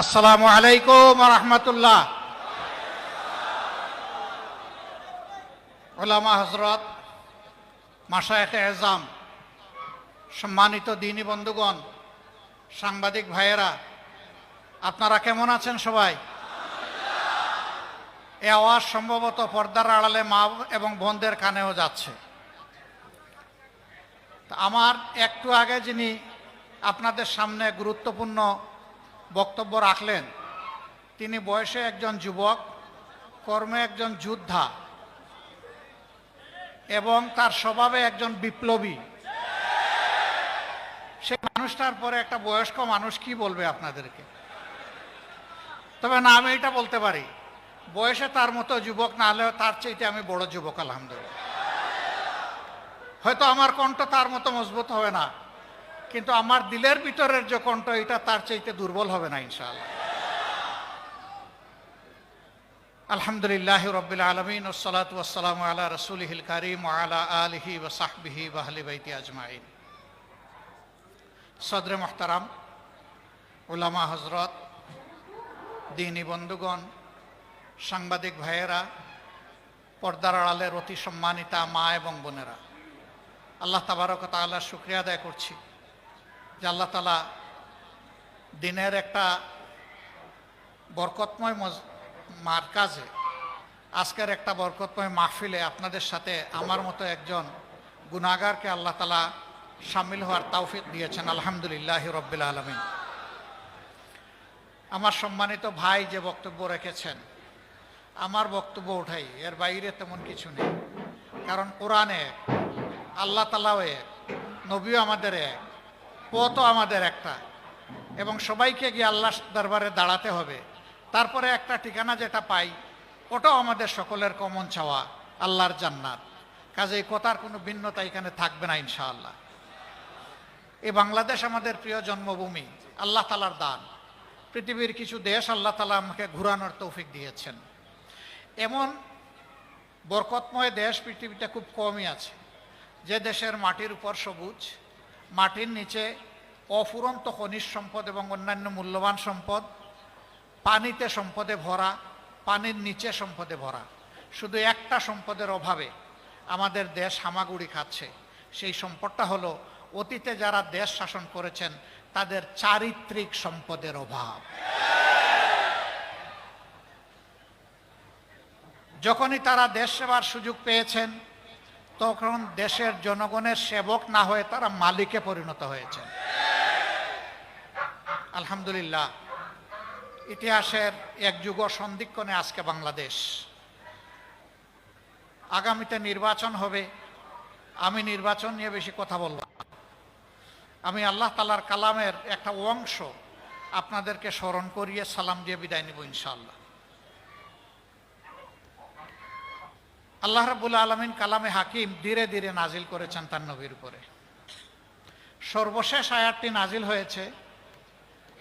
আসসালামু আলাইকুম ওয়া রাহমাতুল্লাহ। উলামা হযরত, মাশায়েখে এজাম, সম্মানিত দ্বীনি বন্ধুগণ, সাংবাদিক ভাইয়েরা, আপনারা কেমন আছেন সবাই? এই আওয়াজ সম্ভবত পর্দার আড়ালে মা এবং বোনদের কানেও যাচ্ছে। আমার একটু আগে যিনি আপনাদের সামনে গুরুত্বপূর্ণ বক্তব্য রাখলেন, তিনি বয়সে একজন যুবক, কর্মে একজন যোদ্ধা এবং তার স্বভাবে একজন বিপ্লবী। সেই মানুষটার পরে একটা বয়স্ক মানুষ কি বলবে আপনাদেরকে? তবে না, আমি এটা বলতে পারি, বয়সে তার মতো যুবক না হলেও তার চাইতে আমি বড় যুবক, আলহামদুলিল্লাহ। হয়তো আমার কণ্ঠ তার মতো মজবুত হবে না, কিন্তু আমার দিলের ভিতরের যে কণ্ঠ, এটা তার চাইতে দুর্বল হবে না ইনশাআল্লাহ। আলহামদুলিল্লাহ রাব্বিল আলামিন, ওয়াসসালাতু ওয়াসসালামু আলা রাসূলিহিল কারীম ওয়া আলা আলিহি ওয়া সাহবিহি ওয়া আহলি বাইতি আজমাইন। সদরে মুহতারাম, উলামা হযরত, দ্বীনি বন্ধুগণ, সাংবাদিক ভাইয়েরা, পর্দার আড়ালের অতি সম্মানিতা মা এবং বোনেরা, আল্লাহ তাবারক ওয়া তাআলার শুকরিয়া আদায় করছি যে আল্লাহ তাআলা দিনের একটা বরকতময় মারকাজে, আজকের একটা বরকতময় মাহফিলে আপনাদের সাথে আমার মতো একজন গুনাহগারকে আল্লাহ তাআলা শামিল হওয়ার তৌফিক দিয়েছেন। আলহামদুলিল্লাহ রাব্বিল আলামিন। আমার সম্মানিত ভাই যে বক্তব্য রেখেছেন, আমার বক্তব্য ওঠাই, এর বাইরে তেমন কিছু নেই। কারণ কোরআনে এক, আল্লাহ তাআলাও এক, নবীও আমাদের এক, পথও আমাদের একটা, এবং সবাইকে গিয়ে আল্লাহর দরবারে দাঁড়াতে হবে। তারপরে একটা ঠিকানা যেটা পাই, ওটাও আমাদের সকলের কমন চাওয়া, আল্লাহর জান্নাত। কাজে এই কথার কোনো ভিন্নতা এখানে থাকবে না ইনশাআল্লাহ। এই বাংলাদেশ আমাদের প্রিয় জন্মভূমি, আল্লাহ তাআলার দান। পৃথিবীর কিছু দেশ আল্লাহ তাআলা আমাকে ঘুরানোর তৌফিক দিয়েছেন। এমন বরকতময় দেশ পৃথিবীতে খুব কমই আছে, যে দেশের মাটির উপর সবুজ, মাটির নিচে অফুরন্ত খনিজ সম্পদ এবং অন্যান্য মূল্যবান সম্পদ, পানিতে সম্পদে ভরা, পানির নিচে সম্পদে ভরা। শুধু একটা সম্পদের অভাবে আমাদের দেশ হামাগুড়ি খাচ্ছে। সেই সম্পদটা হলো অতীতে যারা দেশ শাসন করেছেন তাদের চারিত্রিক সম্পদের অভাব। যখনই তারা দেশ সেবার সুযোগ পেয়েছেন, তখন দেশের জনগণের সেবক না হয়ে তারা মালিকে পরিণত হয়েছেন। আলহামদুলিল্লাহ, ইতিহাসের এক যুগ সন্ধিক্ষণে আজকে বাংলাদেশ। আগামীতে নির্বাচন হবে, আমি নির্বাচন নিয়ে বেশি কথা বলব না। আমি আল্লাহ তাআলার কালামের একটা অংশ আপনাদেরকে স্মরণ করিয়ে সালাম দিয়ে বিদায় নিব ইনশাআল্লাহ। আল্লাহ রাব্বুল আলামিন কালামে হাকিম ধীরে ধীরে নাজিল করেছেন তার নবীর উপরে। সর্বশেষ আয়াতটি নাজিল হয়েছে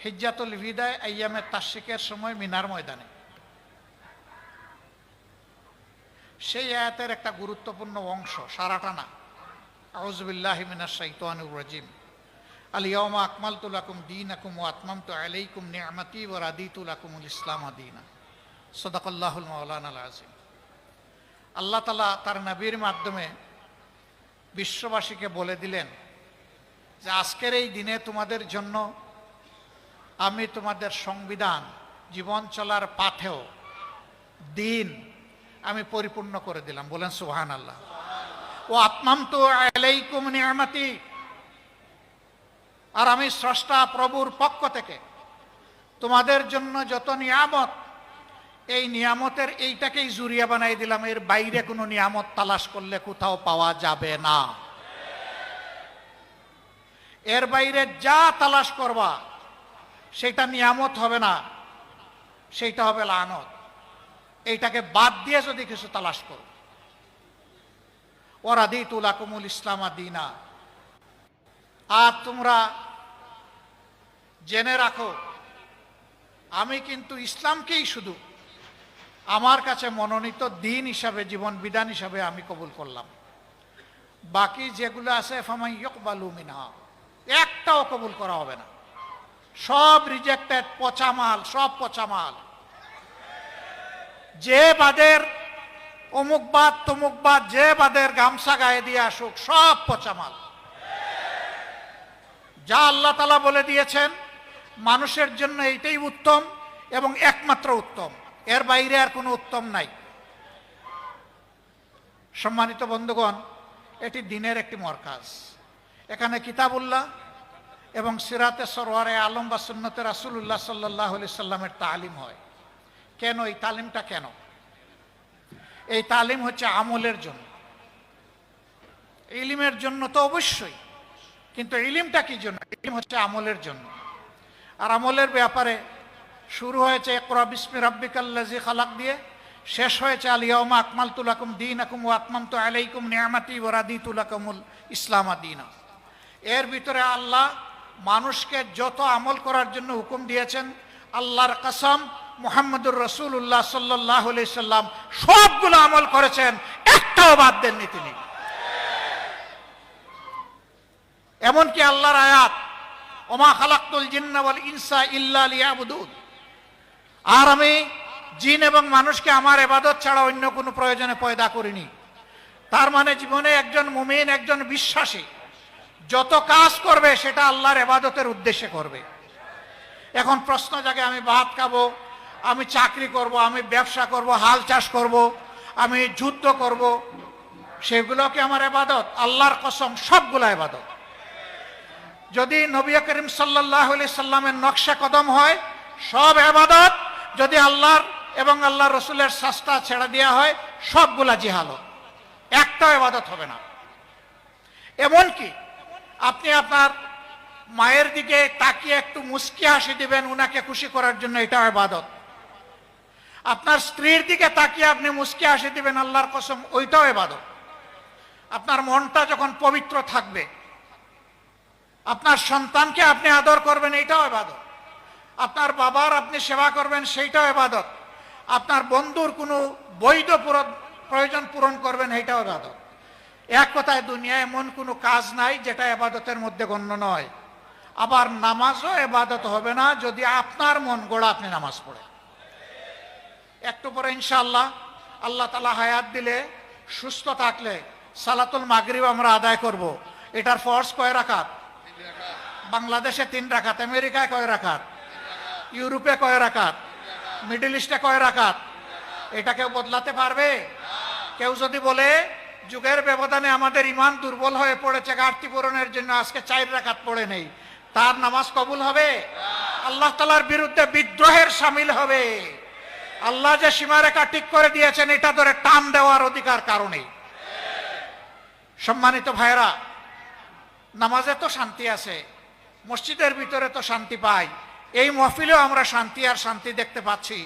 হিজ্জাতুল বিদায় আইয়ামে তাশরিকের সময় মিনার ময়দানে। সেই আয়াতের একটা গুরুত্বপূর্ণ অংশ, সারাটা না। আউযু বিল্লাহি মিনাশ শাইতানির রাজিম। আল ইয়াওমা আকমালতু লাকুম দীনাকুম ওয়া আতমামতু আলাইকুম নি'মাতি ওয়া রাদিতু লাকুমুল ইসলাম দীনা। সাদাকাল্লাহুল মাওলানাল আযীম। আল্লাহ তাআলা তার নবীর মাধ্যমে বিশ্ববাসীকে বলে দিলেন যে আজকের এই দিনে তোমাদের জন্য আমি তোমাদের সংবিধান, জীবন চলার পাথেয়, দিন আমি পরিপূর্ণ করে দিলাম। বলেন সুবহানাল্লাহ। ওয়া আতমামতু আলাইকুম নি'মাতি, আর আমি স্রষ্টা প্রভুর পক্ষ থেকে তোমাদের জন্য যত নিয়ামত, এই নিয়ামতের এইটাকেই জুরিয়া বানাই দিলাম। এর বাইরে কোনো নিয়ামত তালাশ করলে কোথাও পাওয়া যাবে না। এর বাইরে যা তালাশ করবা সেটা নিয়ামত হবে না, সেইটা হবে লানত। এইটাকে বাদ দিয়ে যদি কিছু তালাশ করো, ওয়া রাদিতু লাকুমুল ইসলাম দীনা। আর তোমরা জেনে রাখো, আমি কিন্তু ইসলামকেই শুধু আমার কাছে মনোনীত দিন হিসাবে, জীবন বিধান হিসাবে আমি কবুল করলাম। বাকি যেগুলো আছে ফামান ইয়াকবালু মিনহা, একটাও কবুল করা হবে না। সব রিজেক্টেড, পচামাল, সব পচামাল। যে বাদের অমুকবাদ তমুকবাদ, যে বাদের গামছা গায়ে দিয়ে আসুক, সব পচামাল। যা আল্লাহ তাআলা বলে দিয়েছেন মানুষের জন্য এইটাই উত্তম এবং একমাত্র উত্তম, এর বাইরে আর কোনো উত্তম নাই। সম্মানিত বন্ধুগণ, এটি দিনের একটি মরকাজ। এখানে কিতাবুল্লাহ এবং সিরাতে সরওয়ারে আলম বা সুন্নতে রাসূলুল্লাহ সাল্লাল্লাহু আলাইহি সাল্লামের তালিম হয়। কেন এই তালিমটা? কেন এই তালিম? হচ্ছে আমলের জন্য। ইলমের জন্য তো অবশ্যই, কিন্তু ইলমটা কি জন্য? ইলম হচ্ছে আমলের জন্য। আর আমলের ব্যাপারে শুরু হয়েছে ইকরা বিসমি রাব্বিকাল্লাযী খালাক দিয়ে, শেষ হয়েছে আল ইয়াউমা আকমালতু লাকুম দীনাকুম ওয়া আতমামতু আলাইকুম নি'মাতি ওয়া রাদিতু লাকুমুল ইসলাম দীনা। এর ভিতরে আল্লাহ মানুষকে যত আমল করার জন্য হুকুম দিয়েছেন, আল্লাহর কসম মুহাম্মদুর রাসূলুল্লাহ সাল্লাল্লাহু আলাইহি সাল্লাম সবগুলো আমল করেছেন, একটাও বাদ দেননি তিনি। এমনকি আল্লাহর আয়াত ওমা খালাকতুল জিন্না ওয়াল ইনসা ইল্লা লিয়াবুদুন, আর আমি জিন এবং মানুষকে আমার ইবাদত ছাড়া অন্য কোনো প্রয়োজনে পয়দা করিনি। তার মানে জীবনে একজন মুমিন, একজন বিশ্বাসী যত কাজ করবে সেটা আল্লাহর ইবাদতের উদ্দেশ্যে করবে। এখন প্রশ্ন জাগে, আমি ভাত খাবো, আমি চাকরি করব, আমি ব্যবসা করব, হাল চাষ করব, আমি যুদ্ধ করব, সেগুলো কি আমার ইবাদত? আল্লাহর কসম সবগুলো ইবাদত। যদি নবী করিম সাল্লাল্লাহু আলাইহি সাল্লামের নকশা কদম হয় সব ইবাদত, যদি আল্লাহর এবং আল্লাহ রসুলের শাস্তা ছেড়ে দেওয়া হয় সবগুলা জিহালত, একটাও ইবাদত হবে না। এমনকি আপনি আপনার মায়ের দিকে তাকিয়ে একটু মুস্কি হাসি দিবেন উনাকে খুশি করার জন্য, এটাও ইবাদত। আপনার স্ত্রীর দিকে তাকিয়ে আপনি মুস্কি হাসি দিবেন আল্লাহর কসম, ওইটাও ইবাদত। আপনার মনটা যখন পবিত্র থাকবে, আপনার সন্তানকে আপনি আদর করবেন, এইটাও ইবাদত। আপনার বাবার আপনি সেবা করবেন, সেইটাও ইবাদত। আপনার বন্ধুর কোনো বৈধ প্রয়োজন পূরণ করবেন, এইটাও ইবাদত। এক কথায় দুনিয়ায় এমন কোনো কাজ নাই যেটা ইবাদতের মধ্যে গণ্য নয়। আবার নামাজও ইবাদত হবে না যদি আপনার মন গড়া আপনি নামাজ পড়েন। একটু পরে ইনশাআল্লাহ আল্লাহ তাআলা হায়াত দিলে, সুস্থ থাকলে সালাতুল মাগরিব আমরা আদায় করব। এটার ফরজ কয় রাকাত? বাংলাদেশে 3 রাকাত, আমেরিকায় কয় রাকাত, ইউরোপে কয় রাকাত, মিডল ইস্টে কয় রাকাত? এটা কেউ বদলাতে পারবে? কেউ যদি বলে যুগের ব্যবধানে আমাদের ইমান দুর্বল হয়ে পড়েছে, ঘাটতি পূরণের জন্য আজকে 4 রাকাত পড়ে নেই, তার নামাজ কবুল হবে? আল্লাহ তাআলার বিরুদ্ধে বিদ্রোহের শামিল হবে। আল্লাহ যে সীমারেখা ঠিক করে দিয়েছেন এটা ধরে টান দেওয়ার অধিকার কারণে। সম্মানিত ভাইরা, নামাজে তো শান্তি আছে, মসজিদের ভিতরে তো শান্তি পাই, এই মাহফিলেও আমরা শান্তি আর শান্তি দেখতে পাচ্ছি।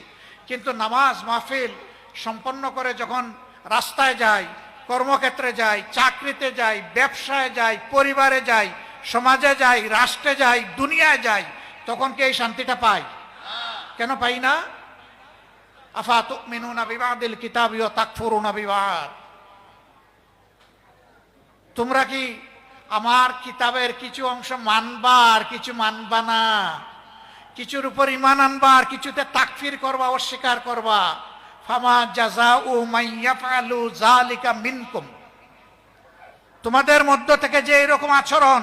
কিন্তু নামাজ মাহফিল সম্পন্ন করে যখন রাস্তায় যাই, কর্মক্ষেত্রে যাই, চাকরিতে যাই, ব্যবসায় যাই, পরিবারে যাই, সমাজে যাই, রাষ্ট্রে যাই, দুনিয়ায় যাই, তখন কি এই শান্তিটা পাই? কেন পাই না? আফা তুমিনুনা বিবাদিল কিতাবি ওয়া তাকফুরুনা বিবাদ। তোমরা কি আমার কিতাবের কিছু অংশ মানবা আর কিছু মানবা না? কিছুর উপর ঈমান আনবা আর কিছুতে তাকফির করবা, অস্বীকার করবা। ফামা জাযাউ মান ইয়াফআলু যালিকা মিনকুম, তোমাদের মধ্য থেকে যে এরকম আচরণ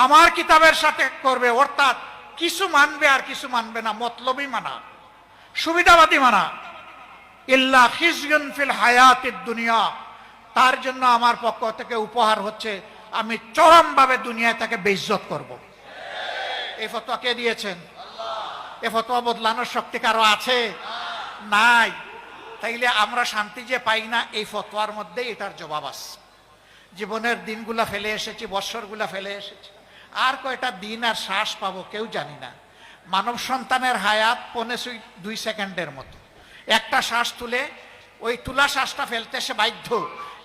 আমার কিতাবের সাথে করবে, অর্থাৎ কিছু মানবে আর কিছু মানবে না, মতলবী মানা, সুবিধাবাদী মানা, ইল্লা খিজয়ুন ফিল হায়াতিদ দুনিয়া, তার জন্য আমার পক্ষ থেকে উপহার হচ্ছে আমি চরমভাবে দুনিয়ায় তাকে বেইজ্জত করব। এই ফতোয়া কে দিয়েছেন? এই ফতোয়া বদলানোর শক্তি কারো আছে? নাই। তাইলে আমরা শান্তি যে পাই না, এই ফতোয়ার মধ্যে এটার জবাব আছে। জীবনের দিনগুলা ফেলে এসেছি, বৎসরগুলা ফেলে এসেছি, আর কয়টা দিন আর শ্বাস পাবো কেউ জানি না। মানব সন্তানের হায়াত 2 সেকেন্ডের মতো। একটা শ্বাস তুলে ওই তুলা শ্বাসটা ফেলতে সে বাধ্য,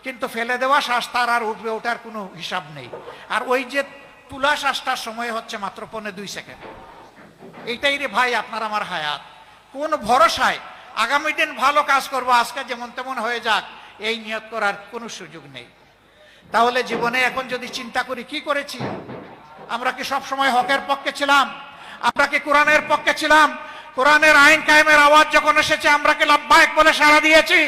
কিন্তু ফেলে দেওয়া শ্বাস তার আর উঠবে, ওটার কোনো হিসাব নেই। আর ওই যে তুলা শ্বাসটার সময় হচ্ছে মাত্র 2 সেকেন্ড। এইটাই রে ভাই আপনার আমার হায়াত। কোন ভরসায় আগামী দিন ভালো কাজ করবো, আজকে যেমন তেমন হয়ে যাক, এই নিয়ত করার কোনো সুযোগ নেই। তাহলে জীবনে এখন যদি চিন্তা করি কি করেছি, আমরা কি সব সময় হকের পক্ষে ছিলাম? আমরা কি কোরআনের পক্ষে ছিলাম? কোরআনের আইন কায়েমের আওয়াজ যখন এসেছে আমরা কি লাব্বাইক বলে সাড়া দিয়েছি?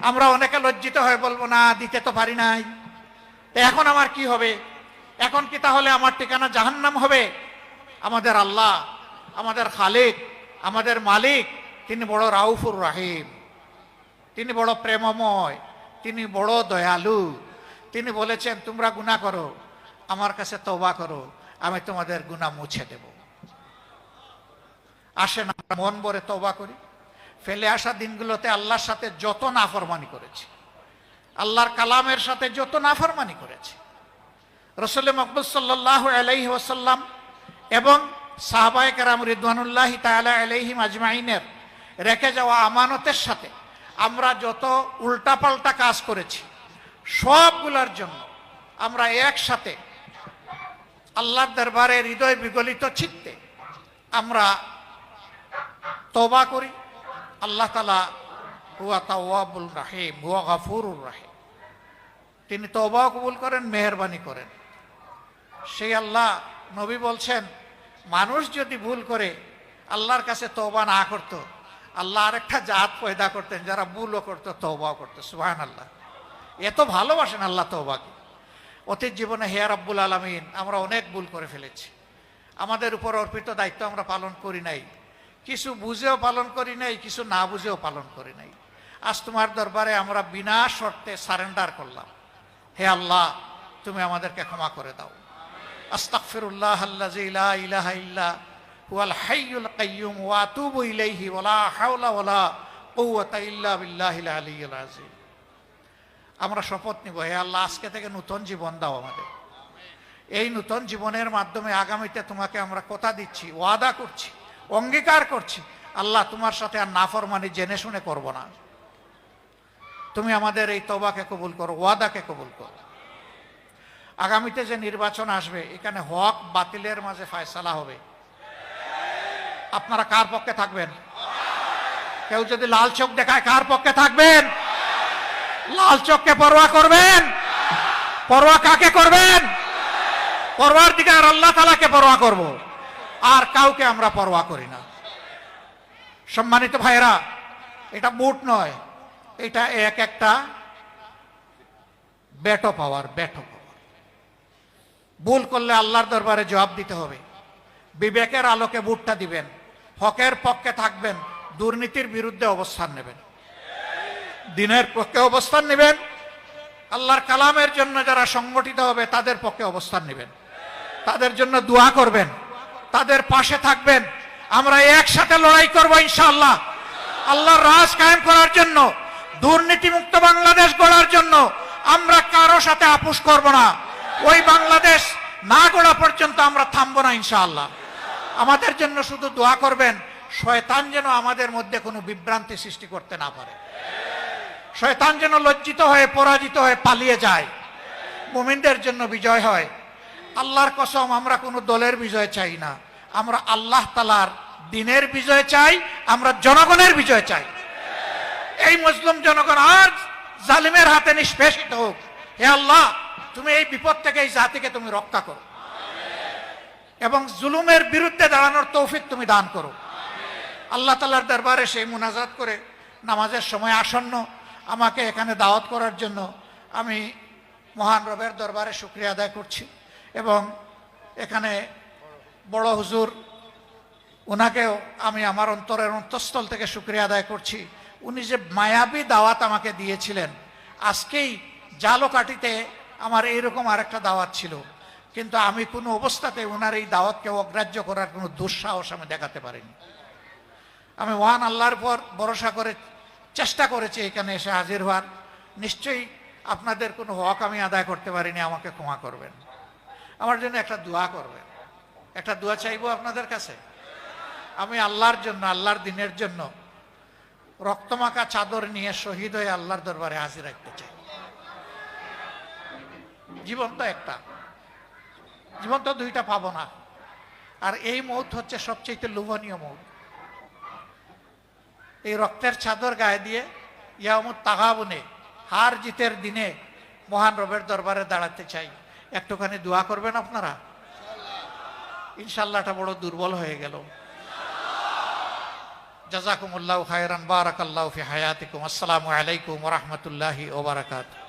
আমরা অনেকে লজ্জিত হয়ে বলবো না, দিতে তো পারি নাই, এখন আমার কি হবে? এখন কি তাহলে আমার ঠিকানা জাহান্নাম হবে? আমাদের আল্লাহ, আমাদের খালিক, আমাদের মালিক, তিনি বড় রাউফুর রাহিম, তিনি বড় প্রেমময়, তিনি বড় দয়ালু। তিনি বলেছেন তোমরা গুনাহ করো, আমার কাছে তওবা করো, আমি তোমাদের গুনাহ মুছে দেব। আসেন আমরা মন ভরে তওবা করি। ফেলে আসা দিনগুলোতে আল্লাহর সাথে যত নাফরমানি করেছি, আল্লাহর কালামের সাথে যত নাফরমানি করেছি, রাসূল মকবুল সাল্লাল্লাহু আলাইহি ওয়াসাল্লাম এবং সাহাবায়ে কেরাম রিদওয়ানুল্লাহি তাআলা আলাইহিম আজমাইনের রেখে যাওয়া আমানতের সাথে আমরা যত উল্টাপাল্টা কাজ করেছি, সবগুলোর জন্য আমরা একসাথে আল্লাহর দরবারে হৃদয় বিগলিত চিত্তে আমরা তওবা করি। আল্লাহ তাআলা হুয়া তাওয়াবুর রাহিম, হুয়া গফুরুর রাহিম, তিনি তওবাও কবুল করেন, মেহেরবানি করেন। সেই আল্লাহ, নবী বলছেন মানুষ যদি ভুল করে আল্লাহর কাছে তওবা না করত, আল্লাহ আরেকটা জাত পয়দা করতেন যারা ভুলও করতো তওবাও করতো। সুবহানাল্লাহ, এত ভালোবাসেন আল্লাহ তওবাকে। অতীত জীবনে হে রাব্বুল আলামিন আমরা অনেক ভুল করে ফেলেছি, আমাদের উপর অর্পিত দায়িত্ব আমরা পালন করি নাই, কিছু বুঝেও পালন করি নাই, কিছু না বুঝেও পালন করি নাই। আজ তোমার দরবারে আমরা বিনা শর্তে সারেন্ডার করলাম। হে আল্লাহ, তুমি আমাদেরকে ক্ষমা করে দাও। আস্তাগফিরুল্লাহ আল্লাযী লা ইলাহা ইল্লা হুয়াল হাইয়ুল কাইয়্যুম ওয়া আতুবু ইলাইহি ওয়া লা হাওলা ওয়া লা কুওয়াতা ইল্লা বিল্লাহিল আলিয়্যিল আযীম। আমরা শপথ নিব, হে আল্লাহ আজকে থেকে নতুন জীবন দাও আমাদের। এই নতুন জীবনের মাধ্যমে আগামীতে তোমাকে আমরা কথা দিচ্ছি, ওয়াদা করছি, অঙ্গীকার করছি, আল্লাহ তোমার সাথে আর নাফরমানি জেনে শুনে করব না। তুমি আমাদের এই তওবাকে কবুল করো, ওয়াদাকে কবুল করো। আগামীতে যে নির্বাচন আসবে, এখানে হক বাতিলের মাঝে ফয়সালা হবে। আপনারা কার পক্ষে থাকবেন? কেউ যদি লাল চোখ দেখায় কার পক্ষে থাকবেন? লাল চোখকে পরোয়া করবেন? পরোয়া কাকে করবেন? পরওয়ারদিগার আল্লাহ তাআলাকে পরোয়া করব, আর কাউকে আমরা পরোয়া করি না। সম্মানিত ভাইরা, এটা বুট নয়, এটা একটা বেটো পাওয়ার। ভুল করলে আল্লাহর দরবারে জবাব দিতে হবে। বিবেকের আলোকে ভোটটা দিবেন, হকের পক্ষে থাকবেন, দুর্নীতির বিরুদ্ধে অবস্থান নেবেন, দিনের পক্ষে অবস্থান নেবেন, আল্লাহর কালামের জন্য যারা সংগঠিত হবে তাদের পক্ষে অবস্থান নেবেন, তাদের জন্য দোয়া করবেন, তাদের পাশে থাকবেন। আমরা একসাথে লড়াই করব ইনশাআল্লাহ, আল্লাহর রাজ কায়েম করার জন্য, দুর্নীতিমুক্ত বাংলাদেশ গড়ার জন্য। আমরা কারো সাথে আপোষ করব না। ওই বাংলাদেশ না গড়া পর্যন্ত আমরা থামবো না ইনশাআল্লাহ। আমাদের জন্য শুধু দোয়া করবেন, শয়তান যেন আমাদের মধ্যে কোনো বিভ্রান্তি সৃষ্টি করতে না পারে, শয়তান যেন লজ্জিত হয়ে পরাজিত হয়ে পালিয়ে যায়, মুমিনদের জন্য বিজয় হয়। আল্লাহর কসম, আমরা কোনো দলের বিজয় চাই না, আমরা আল্লাহ তাআলার দ্বীনের বিজয় চাই, আমরা জনগণের বিজয় চাই। এই মুসলিম জনগণ আর জালিমের হাতে নিষ্পেষিত হোক। হে আল্লাহ, তুমি এই বিপদ থেকে এই জাতিকে তুমি রক্ষা করো এবং জুলুমের বিরুদ্ধে দাঁড়ানোর তৌফিক তুমি দান করো। আল্লাহ তাআলার দরবারে সেই মুনাজাত করে, নামাজের সময় আসন্ন, আমাকে এখানে দাওয়াত করার জন্য আমি মহান রবের দরবারে শুকরিয়া আদায় করছি এবং এখানে বড় হুজুর, ওনাকেও আমি আমার অন্তরের অন্তঃস্থল থেকে শুকরিয়া আদায় করছি। উনি যে মায়াবী দাওয়াত আমাকে দিয়েছিলেন, আজকেই জালকাঠিতে আমার এইরকম আরেকটা দাওয়াত ছিল, কিন্তু আমি কোনো অবস্থাতে ওনার এই দাওয়াতকে অগ্রাহ্য করার কোনো দুঃসাহস আমি দেখাতে পারিনি। আমি মহান আল্লাহর পর ভরসা করে চেষ্টা করেছি এখানে এসে হাজির হওয়ার। নিশ্চয়ই আপনাদের কোনো হক আমি আদায় করতে পারিনি, আমাকে ক্ষমা করবেন। আমার জন্য একটা দোয়া করবেন, একটা দোয়া চাইবো আপনাদের কাছে। আমি আল্লাহর জন্য, আল্লাহর দ্বীনের জন্য রক্তমাখা চাদর নিয়ে শহীদ হয়ে আল্লাহর দরবারে হাজির রাখতে চাই। জীবন তো একটা, জীবন তো দুইটা পাবো না, আর এই মৌত হচ্ছে সবচেয়ে লোভনীয় মৌত। এই রক্তের চাদর গায়ে দিয়ে ইয়ামুত তাগাবুনে, হার জিতের দিনে মহান রবের দরবারে দাঁড়াতে চাই। একটুখানি দোয়া করবেন আপনারা, ইনশাআল্লাহ এটা বড় দুর্বল হয়ে গেল। জাযাকুমুল্লাহু খায়রান, বারাকাল্লাহু ফি হায়াতিকুম। আসসালামু আলাইকুম ওয়া রাহমাতুল্লাহি ওয়া বারাকাতুহু।